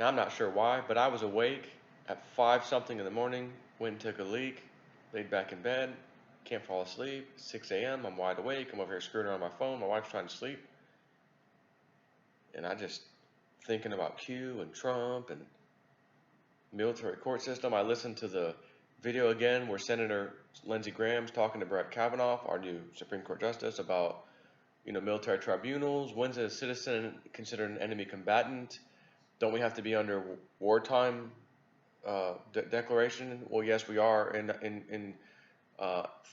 Now, I'm not sure why, but I was awake at 5 something in the morning, went and took a leak, laid back in bed, can't fall asleep. 6 a.m., I'm wide awake. I'm over here screwing around my phone. My wife's trying to sleep. And I just thinking about Q and Trump and military court system. I listened to the video again where Senator Lindsey Graham's talking to Brett Kavanaugh, our new Supreme Court Justice, about military tribunals. When's a citizen considered an enemy combatant? Don't we have to be under wartime declaration? Well, yes, we are. In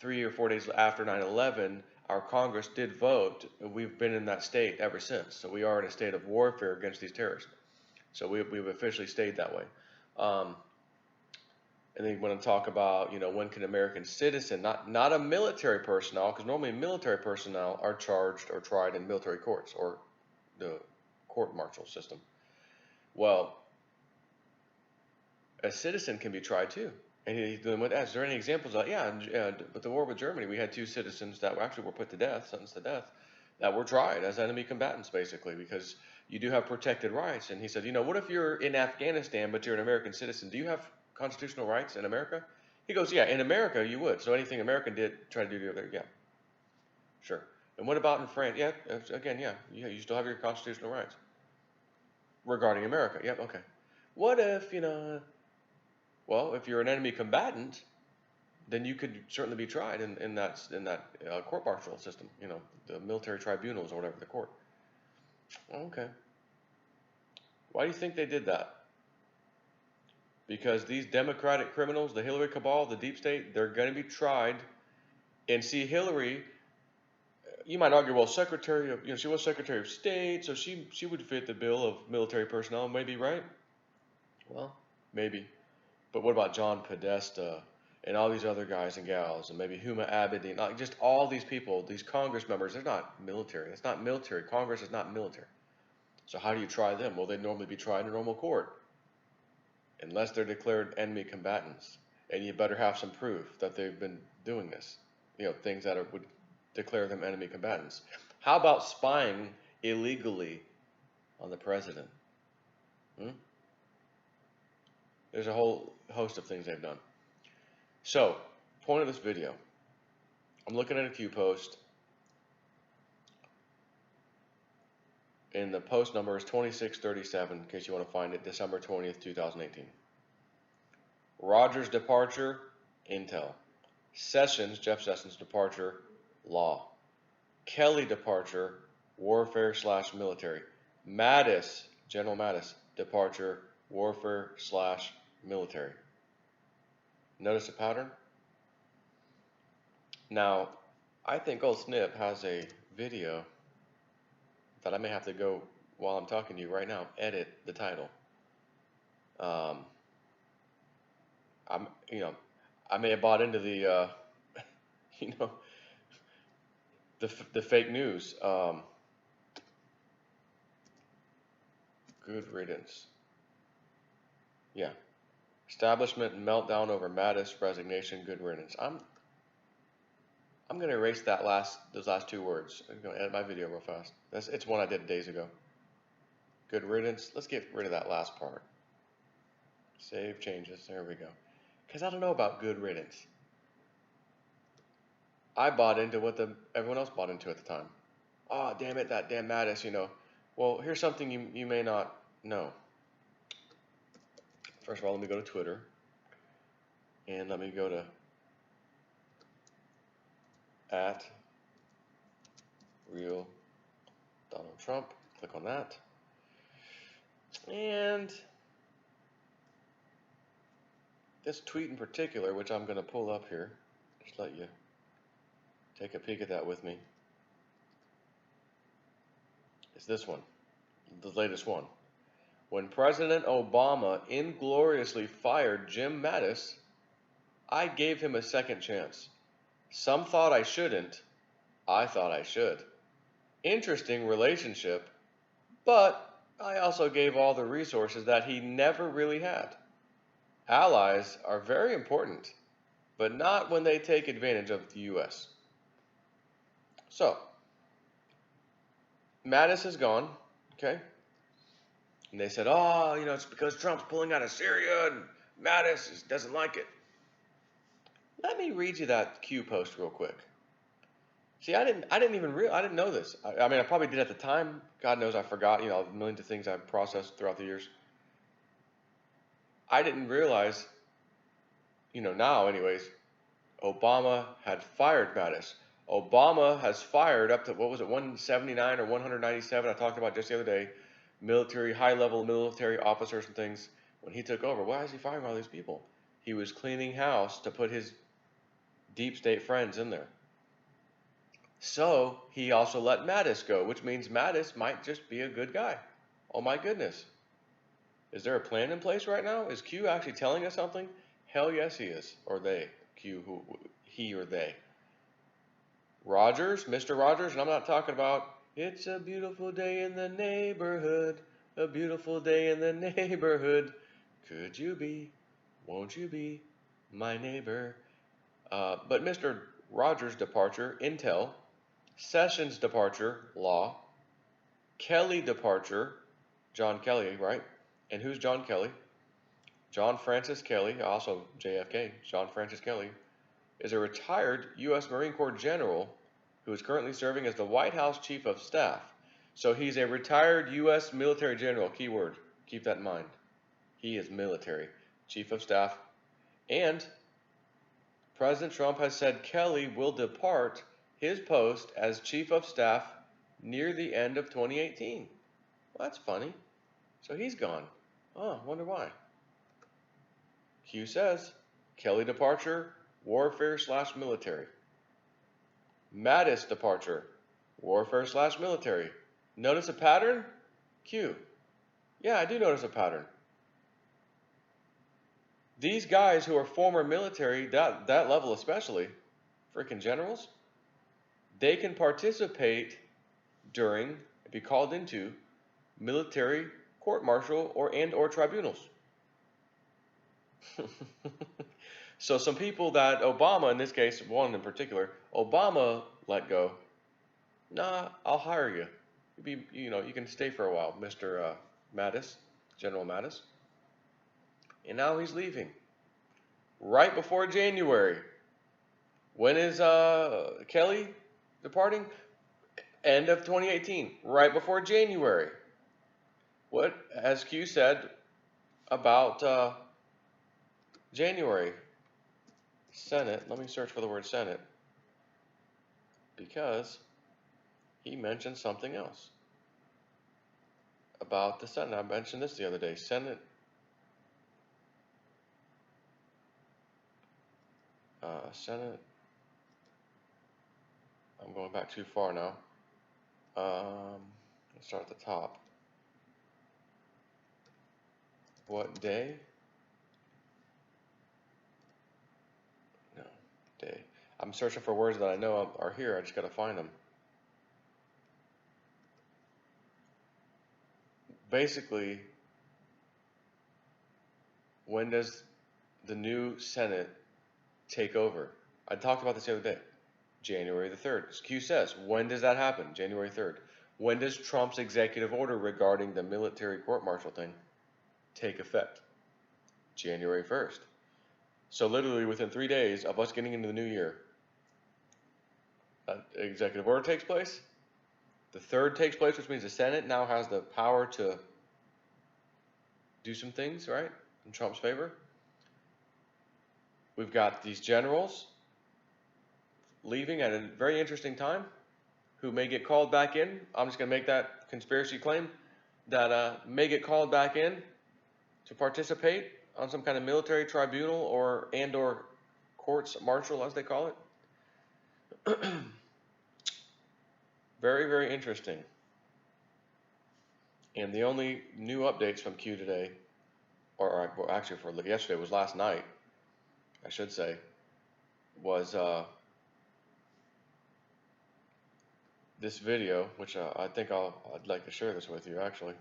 3 or 4 days after 9/11, our Congress did vote. We've been in that state ever since. So we are in a state of warfare against these terrorists. So we've officially stayed that way. And then when I talk about, when can American citizen, not a military personnel, because normally military personnel are charged or tried in military courts or the court-martial system. Well, a citizen can be tried too. And he's doing what? Is there any examples of? Yeah, with the war with Germany, we had 2 citizens that actually were put to death, sentenced to death, that were tried as enemy combatants, basically, because you do have protected rights. And he said, what if you're in Afghanistan, but you're an American citizen? Do you have constitutional rights in America? He goes, yeah, in America you would. So anything American did, try to do there, yeah, sure. And what about in France? Yeah, again, yeah, you still have your constitutional rights regarding America. Yep, okay. What if, well, if you're an enemy combatant, then you could certainly be tried in that court-martial system, the military tribunals or whatever, the court. Okay. Why do you think they did that? Because these Democratic criminals, the Hillary cabal, the deep state, they're going to be tried. And see, Hillary, you might argue, well, she was Secretary of State, so she would fit the bill of military personnel, maybe, right? Well, maybe. But what about John Podesta and all these other guys and gals, and maybe Huma Abedin, like just all these people, these Congress members? They're not military. It's not military. Congress is not military. So how do you try them? Well, they'd normally be tried in a normal court, unless they're declared enemy combatants. And you better have some proof that they've been doing this, things that would declare them enemy combatants. How about spying illegally on the president? There's a whole host of things they've done. So, point of this video, I'm looking at a Q post, and the post number is 2637, in case you want to find it, December 20th, 2018. Rogers' departure, Intel. Sessions, Jeff Sessions' departure, law. Kelly departure, warfare/military. Mattis, General Mattis, departure, warfare/military. Notice a pattern? Now, I think old Snip has a video that I may have to go, while I'm talking to you right now, edit the title. I may have bought into the, the fake news. Good riddance. Yeah. Establishment meltdown over Mattis resignation. Good riddance. I'm going to erase those last 2 words. I'm going to edit my video real fast. It's one I did days ago. Good riddance. Let's get rid of that last part. Save changes. There we go. Because I don't know about good riddance. I bought into what everyone else bought into at the time. Oh, damn it, that damn Mattis, Well, here's something you may not know. First of all, let me go to Twitter. And let me go to @real Donald Trump. Click on that. And this tweet in particular, which I'm going to pull up here, just let you take a peek at that with me. It's this one, the latest one. When President Obama ingloriously fired Jim Mattis, I gave him a second chance. Some thought I shouldn't. I thought I should. Interesting relationship, but I also gave all the resources that he never really had. Allies are very important, but not when they take advantage of the U.S. So, Mattis is gone, okay? And they said, oh, it's because Trump's pulling out of Syria and Mattis doesn't like it. Let me read you that Q post real quick. See, I didn't know this. I mean, I probably did at the time. God knows I forgot, millions of things I've processed throughout the years. I didn't realize, now anyways, Obama had fired Mattis. Obama has fired up to, what was it, 179 or 197, I talked about just the other day, high-level military officers and things when he took over. Why is he firing all these people? He was cleaning house to put his deep state friends in there. So he also let Mattis go, which means Mattis might just be a good guy. Oh my goodness. Is there a plan in place right now? Is Q actually telling us something? Hell yes he is. Or they. Q, he or they. Rogers, Mr. Rogers, and I'm not talking about, it's a beautiful day in the neighborhood, a beautiful day in the neighborhood. Could you be, won't you be, my neighbor? But Mr. Rogers' departure, Intel. Sessions' departure, law. Kelly departure, John Kelly, right? And who's John Kelly? John Francis Kelly, also JFK, John Francis Kelly, is a retired U.S. Marine Corps general who is currently serving as the White House Chief of Staff. So he's a retired U.S. military general, keyword, keep that in mind. He is military, Chief of Staff. And President Trump has said Kelly will depart his post as Chief of Staff near the end of 2018. Well, that's funny. So he's gone. Oh, wonder why. Q says, Kelly departure, warfare/military. Mattis departure, warfare/military. Notice a pattern? Q. Yeah, I do notice a pattern. These guys who are former military, that level especially, freaking generals, they can participate during, be called into, military court-martial or tribunals. So some people that Obama, in this case, one in particular, Obama let go. Nah, I'll hire you. You can stay for a while, Mr. Mattis, General Mattis. And now he's leaving. Right before January. When is Kelly departing? End of 2018. Right before January. What has Q said about January? Senate. Let me search for the word Senate. Because he mentioned something else about the Senate. I mentioned this the other day. Senate. Senate. I'm going back too far now. Let's start at the top. What day? No, day. I'm searching for words that I know are here. I just got to find them. Basically, when does the new Senate take over? I talked about this the other day. January the 3rd. Q says, when does that happen? January 3rd. When does Trump's executive order regarding the military court-martial thing take effect? January 1st. So literally within 3 days of us getting into the new year, that executive order takes place. The 3rd takes place, which means the Senate now has the power to do some things, right, in Trump's favor. We've got these generals leaving at a very interesting time who may get called back in. I'm just going to make that conspiracy claim that may get called back in to participate on some kind of military tribunal or courts-martial, as they call it. Very, very interesting. And the only new updates from Q today, or actually for yesterday, was last night, I should say, was this video, which I think I'd like to share this with you actually.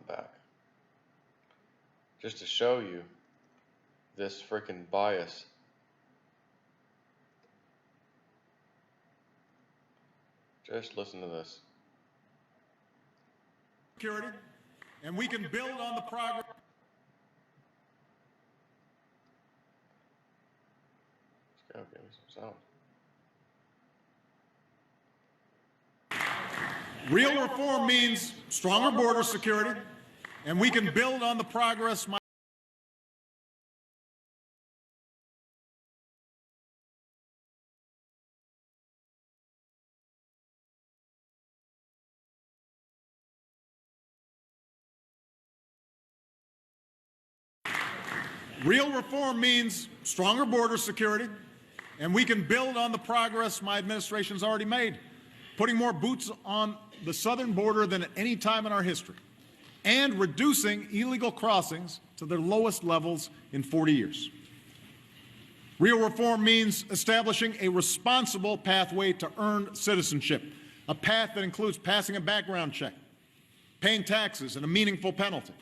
Back. Just to show you this freaking bias. Just listen to this. security, and we can build on the progress. Okay, some sound. Real reform means stronger border security, and we can build on the progress. Real reform means stronger border security, and we can build on the progress my administration's already made, putting more boots on the southern border than at any time in our history, and reducing illegal crossings to their lowest levels in 40 years. Real reform means establishing a responsible pathway to earn citizenship, a path that includes passing a background check, paying taxes and a meaningful penalty,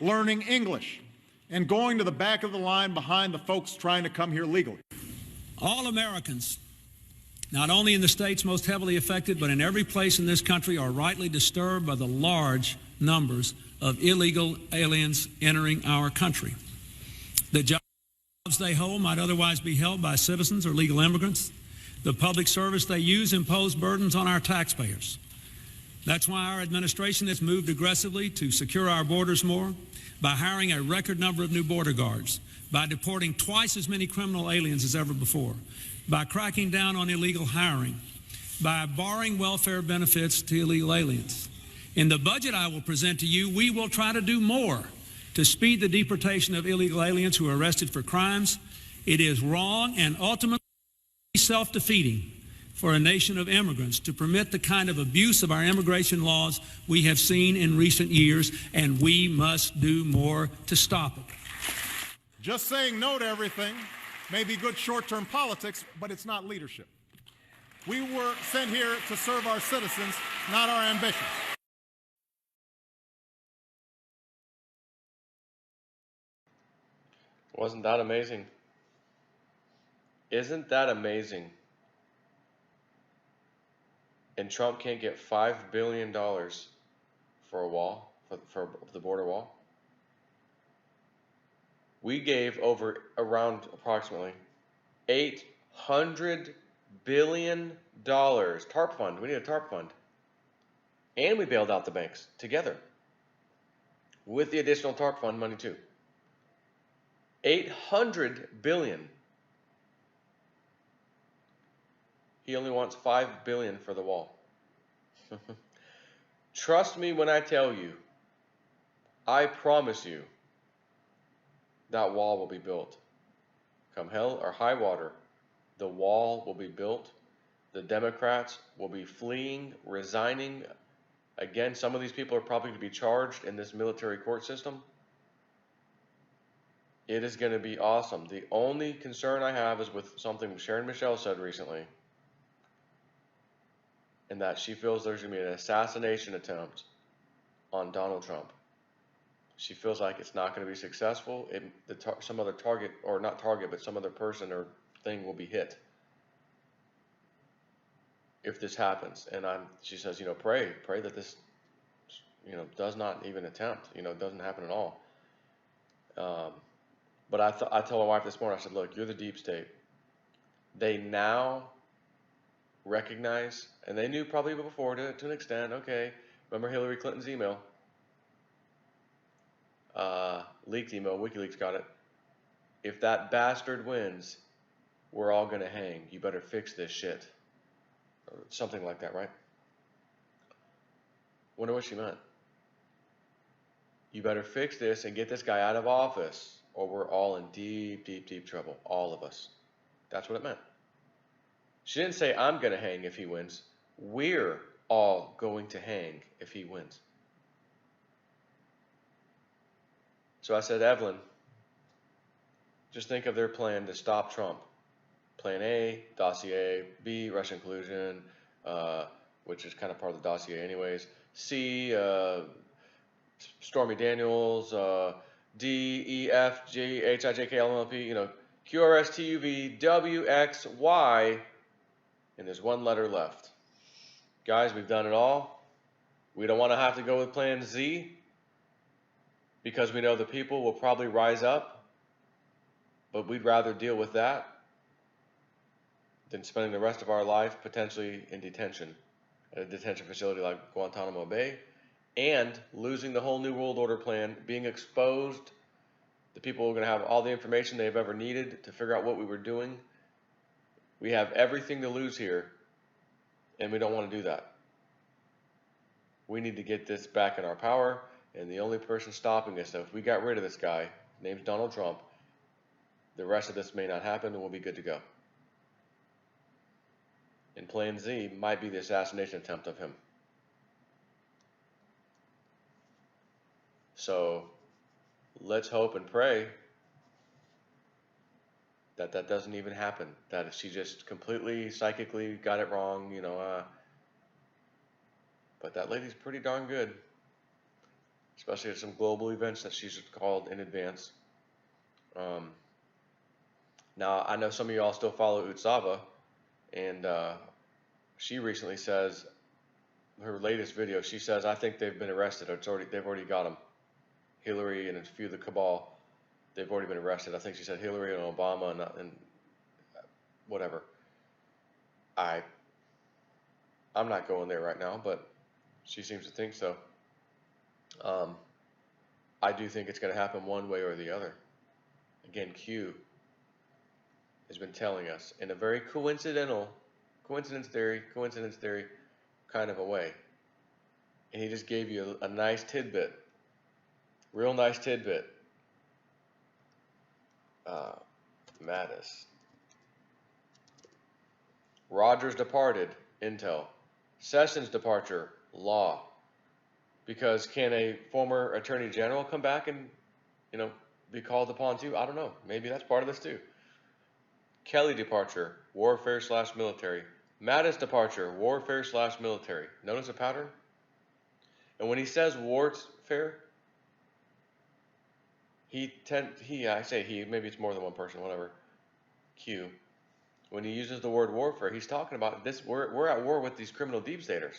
learning English, and going to the back of the line behind the folks trying to come here legally. All Americans, not only in the states most heavily affected, but in every place in this country, are rightly disturbed by the large numbers of illegal aliens entering our country. The jobs they hold might otherwise be held by citizens or legal immigrants. The public service they use impose burdens on our taxpayers. That's why our administration has moved aggressively to secure our borders more, by hiring a record number of new border guards, by deporting twice as many criminal aliens as ever before, by cracking down on illegal hiring, by barring welfare benefits to illegal aliens. In the budget I will present to you, we will try to do more to speed the deportation of illegal aliens who are arrested for crimes. It is wrong and ultimately self-defeating for a nation of immigrants to permit the kind of abuse of our immigration laws we have seen in recent years, and we must do more to stop it. Just saying no to everything may be good short-term politics, but it's not leadership. We were sent here to serve our citizens, not our ambitions. Wasn't that amazing? Isn't that amazing? And Trump can't get $5 billion for a wall, for the border wall. We gave around approximately $800 billion. TARP fund. We need a TARP fund. And we bailed out the banks together with the additional TARP fund money too. $800 billion. He only wants $5 billion for the wall. Trust me when I tell you, I promise you, that wall will be built. Come hell or high water, the wall will be built. The Democrats will be fleeing, resigning. Again, some of these people are probably going to be charged in this military court system. It is going to be awesome. The only concern I have is with something Sharon Michelle said recently, and that she feels there's going to be an assassination attempt on Donald Trump. She feels like it's not going to be successful. Some other target, or not target, but some other person or thing will be hit if this happens. And she says, pray that this, does not even attempt, doesn't happen at all. But I told my wife this morning, I said, look, you're the deep state. They now recognize, and they knew probably before to an extent, okay, remember Hillary Clinton's email, leaked email, WikiLeaks got it. If that bastard wins, we're all going to hang. You better fix this shit. Or something like that, right? Wonder what she meant. You better fix this and get this guy out of office, or we're all in deep, deep, deep trouble. All of us. That's what it meant. She didn't say, I'm going to hang if he wins. We're all going to hang if he wins. So I said, Evelyn, just think of their plan to stop Trump. Plan A, dossier. B, Russian collusion, which is kind of part of the dossier anyways. C, Stormy Daniels. D, E, F, G, H, I, J, K, L, M, N, P, Q, R, S, T, U, V, W, X, Y, and there's one letter left. Guys, we've done it all. We don't want to have to go with Plan Z because we know the people will probably rise up, but we'd rather deal with that than spending the rest of our life potentially in detention at a detention facility like Guantanamo Bay, and losing the whole New World Order plan, being exposed. The people are going to have all the information they've ever needed to figure out what we were doing. We have everything to lose here, and we don't want to do that. We need to get this back in our power, and the only person stopping us, so if we got rid of this guy, name's Donald Trump, the rest of this may not happen, and we'll be good to go. And Plan Z might be the assassination attempt of him. So let's hope and pray that that doesn't even happen. That if she just completely psychically got it wrong, but that lady's pretty darn good, especially at some global events that she's called in advance. Now, I know some of y'all still follow Utsava, and she recently says, her latest video, she says, I think they've been arrested. They've already got them. Hillary and a few of the cabal, they've already been arrested. I think she said Hillary and Obama and whatever. I'm not going there right now, but she seems to think so. I do think it's going to happen one way or the other. Again, Q has been telling us in a very coincidence theory kind of a way. And he just gave you a nice tidbit, real nice tidbit. Mattis. Rogers departed, intel. Sessions departure, law. Because can a former attorney general come back and, be called upon too? I don't know. Maybe that's part of this too. Kelly departure, warfare/military. Mattis departure, warfare/military. Notice a pattern? And when he says warfare, I say he, maybe it's more than one person, whatever. Q. When he uses the word warfare, he's talking about this. We're at war with these criminal deep staters.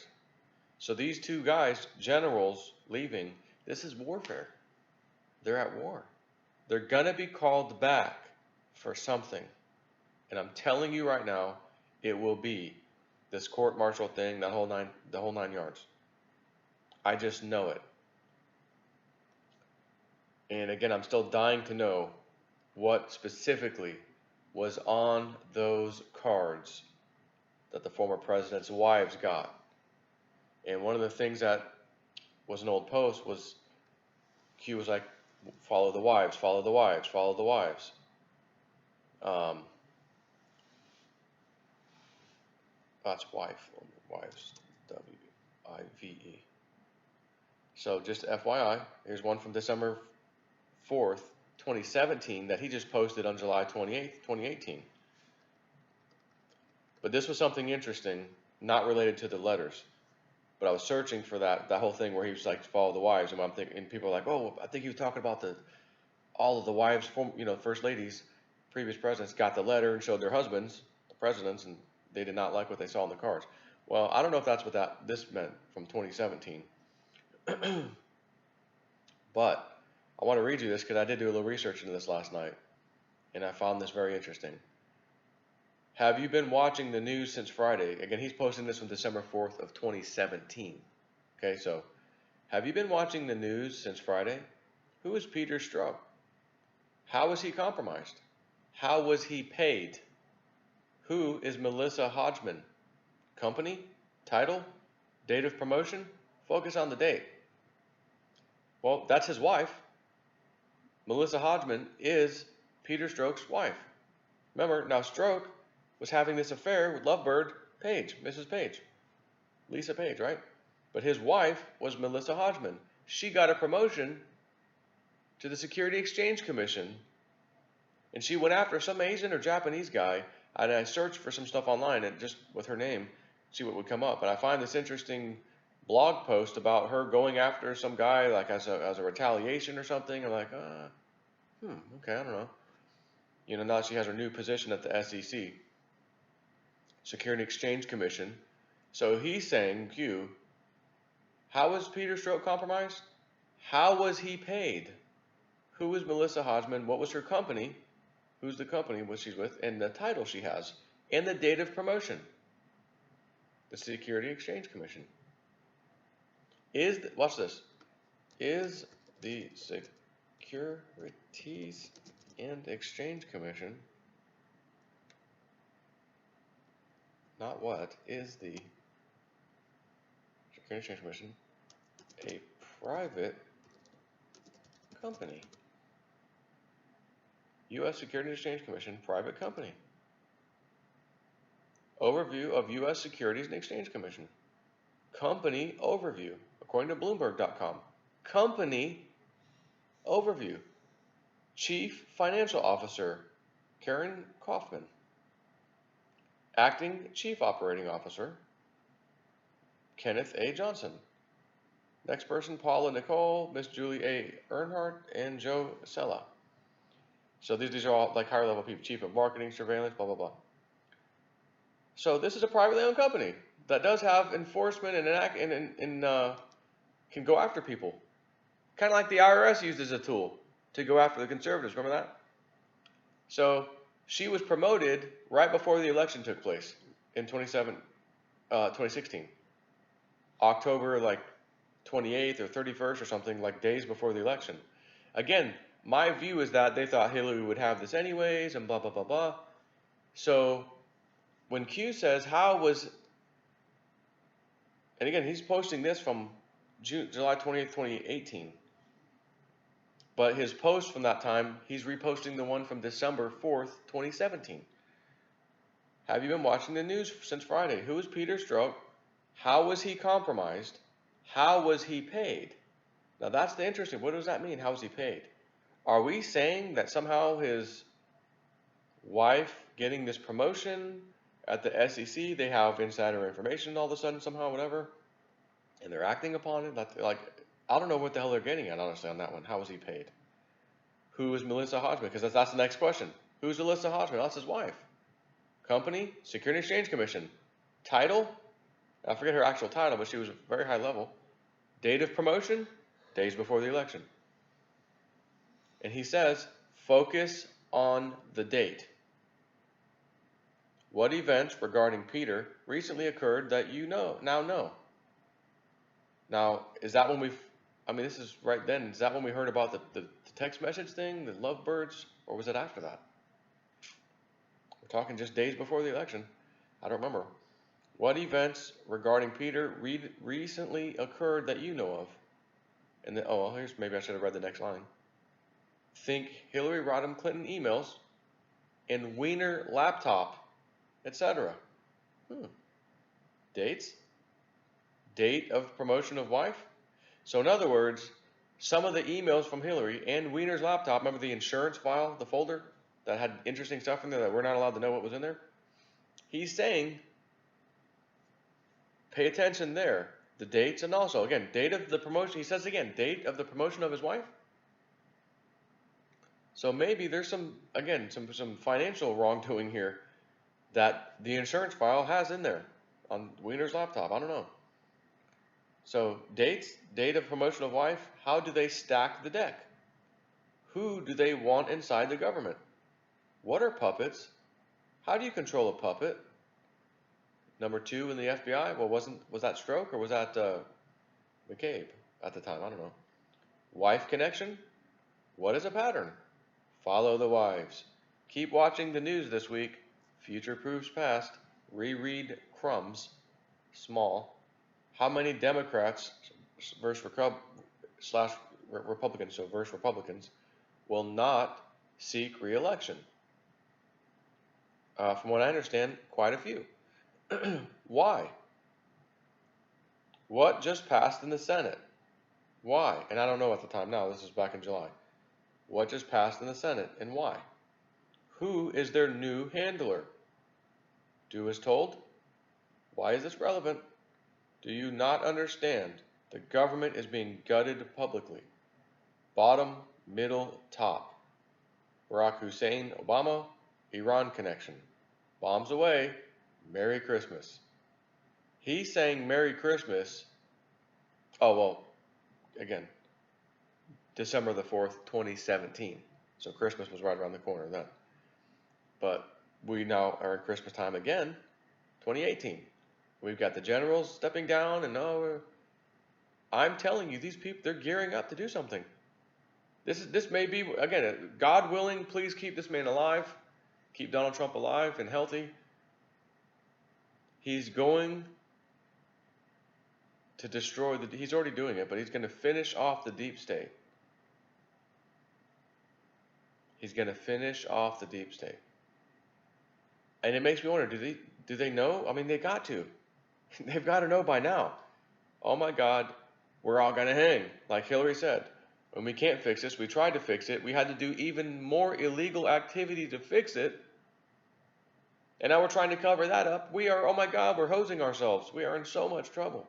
So these two guys, generals leaving, this is warfare. They're at war. They're gonna be called back for something. And I'm telling you right now, it will be this court-martial thing, the whole nine yards. I just know it. And again, I'm still dying to know what specifically was on those cards that the former president's wives got. And one of the things that was an old post was Q was like, follow the wives, follow the wives, follow the wives. That's wife, wives, W-I-V-E. So just FYI, here's one from December 4th, 2017 that he just posted on July 28th, 2018. But this was something interesting, not related to the letters. But I was searching for that whole thing where he was like, follow the wives, and I'm thinking, and people are like, oh, I think he was talking about all of the wives, first ladies, previous presidents got the letter and showed their husbands, the presidents, and they did not like what they saw in the cards. Well, I don't know if that's what this meant from 2017. But I want to read you this because I did do a little research into this last night, and I found this very interesting. Have you been watching the news since Friday? Again, he's posting this on December 4th of 2017. Okay, so have you been watching the news since Friday? Who is Peter Strzok? How was he compromised? How was he paid? Who is Melissa Hodgman? Company? Title? Date of promotion? Focus on the date. Well, that's his wife. Melissa Hodgman is Peter Strzok's wife. Remember, now Strzok was having this affair with Lovebird Page, Mrs. Page, Lisa Page, right? But his wife was Melissa Hodgman. She got a promotion to the Security Exchange Commission, and she went after some Asian or Japanese guy. And I searched for some stuff online, and just with her name, see what would come up. And I find this interesting blog post about her going after some guy, like as a retaliation or something. I'm like, okay, I don't know. Now she has her new position at the SEC, Security Exchange Commission. So he's saying, Q, How was Peter Strzok compromised? How was he paid? Who is Melissa Hodgman? What was her company? Who's the company what she's with? And the title she has. And the date of promotion. The Security Exchange Commission. Watch this. Is the Securities and Exchange Commission, not what, is the Security Exchange Commission a private company? U.S. Security and Exchange Commission, private company. Overview of U.S. Securities and Exchange Commission. Company overview, according to Bloomberg.com. Company overview. Chief Financial Officer, Karen Kaufman. Acting Chief Operating Officer, Kenneth A. Johnson. Next person, Paula Nicole, Miss Julie A. Earnhardt, and Joe Sella. So these are all like higher level people, Chief of Marketing, Surveillance, blah, blah, blah. So this is a privately owned company that does have enforcement and can go after people. Kind of like the IRS used as a tool to go after the conservatives. Remember that? So she was promoted right before the election took place in 2016. October like 28th or 31st or something, like days before the election. Again, my view is that they thought Hillary would have this anyways and blah, blah, blah, blah. So when Q says, how was, and again, he's posting this from July 20th, 2018. But his post from that time, he's reposting the one from December 4th, 2017. Have you been watching the news since Friday? Who is Peter Strzok? How was he compromised? How was he paid? Now that's the interesting. What does that mean? How was he paid? Are we saying that somehow his wife getting this promotion at the SEC, they have insider information all of a sudden somehow, whatever, and they're acting upon it? Like, I don't know what the hell they're getting at, honestly, on that one. How was he paid? Who is Melissa Hodgman? Because that's the next question. Who's Melissa Hodgman? That's his wife. Company, Security and Exchange Commission. Title, I forget her actual title, but she was very high level. Date of promotion, days before the election. And he says, focus on the date. What events regarding Peter recently occurred that you now know? Now, is that when this is right then, is that when we heard about the text message thing, the lovebirds, or was it after that? We're talking just days before the election. I don't remember. What events regarding Peter recently occurred that you know of? And then, maybe I should have read the next line. Think Hillary Rodham Clinton emails and Wiener laptop, etc. Dates? Date of promotion of wife? So in other words, some of the emails from Hillary and Wiener's laptop, remember the insurance file, the folder that had interesting stuff in there that we're not allowed to know what was in there? He's saying, pay attention there. The dates, and also, again, date of the promotion. He says again, date of the promotion of his wife. So maybe there's some financial wrongdoing here that the insurance file has in there on Wiener's laptop. I don't know. So dates, date of promotion of wife, how do they stack the deck? Who do they want inside the government? What are puppets? How do you control a puppet? Number 2 in the FBI, well, was that Strzok or was that McCabe at the time? I don't know. Wife connection? What is a pattern? Follow the wives. Keep watching the news this week. Future proofs past. Reread crumbs. Small. How many Democrats versus Republicans, so versus Republicans, will not seek re-election? From what I understand, quite a few. Why? What just passed in the Senate? Why? And I don't know at the time now. This is back in July. What just passed in the Senate and why? Who is their new handler? Do as told? Why is this relevant? Do you not understand? The government is being gutted publicly. Bottom, middle, top. Barack Hussein Obama, Iran connection. Bombs away. Merry Christmas. He's saying Merry Christmas Oh, well, again, December the 4th, 2017. So Christmas was right around the corner then. But we now are in Christmas time again, 2018. We've got the generals stepping down, and no, I'm telling you, these people, they're gearing up to do something. This may be, again, God willing, please keep this man alive, keep Donald Trump alive and healthy. He's going to destroy he's already doing it, but he's going to finish off the deep state. He's going to finish off the deep state. And it makes me wonder, do they know? I mean, they got to. They've got to know by now. Oh my God, we're all going to hang, like Hillary said. When we can't fix this, we tried to fix it. We had to do even more illegal activity to fix it. And now we're trying to cover that up. We are, oh my God, we're hosing ourselves. We are in so much trouble.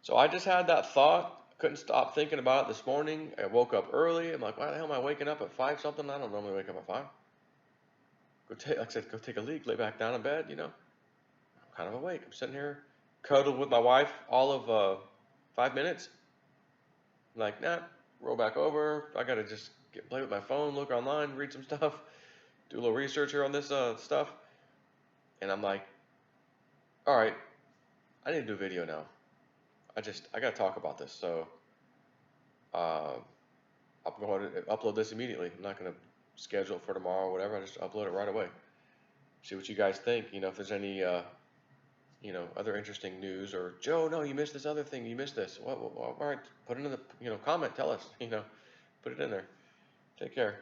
So I just had that thought. Couldn't stop thinking about it this morning. I woke up early. I'm like, why the hell am I waking up at 5 something? I don't normally wake up at 5. Like I said, go take a leak, lay back down in bed, you know. I'm kind of awake. I'm sitting here, cuddled with my wife all of 5 minutes. I'm like, nah, roll back over. I got to just play with my phone, look online, read some stuff, do a little research here on this stuff. And I'm like, all right, I need to do a video now. I got to talk about this. So I'm going to upload this immediately. I'm not going to schedule it for tomorrow or whatever. I just upload it right away. See what you guys think. You know, if there's any, other interesting news, or Joe, no, you missed this other thing. You missed this. Well, all right, put it in the, comment. Tell us. Put it in there. Take care.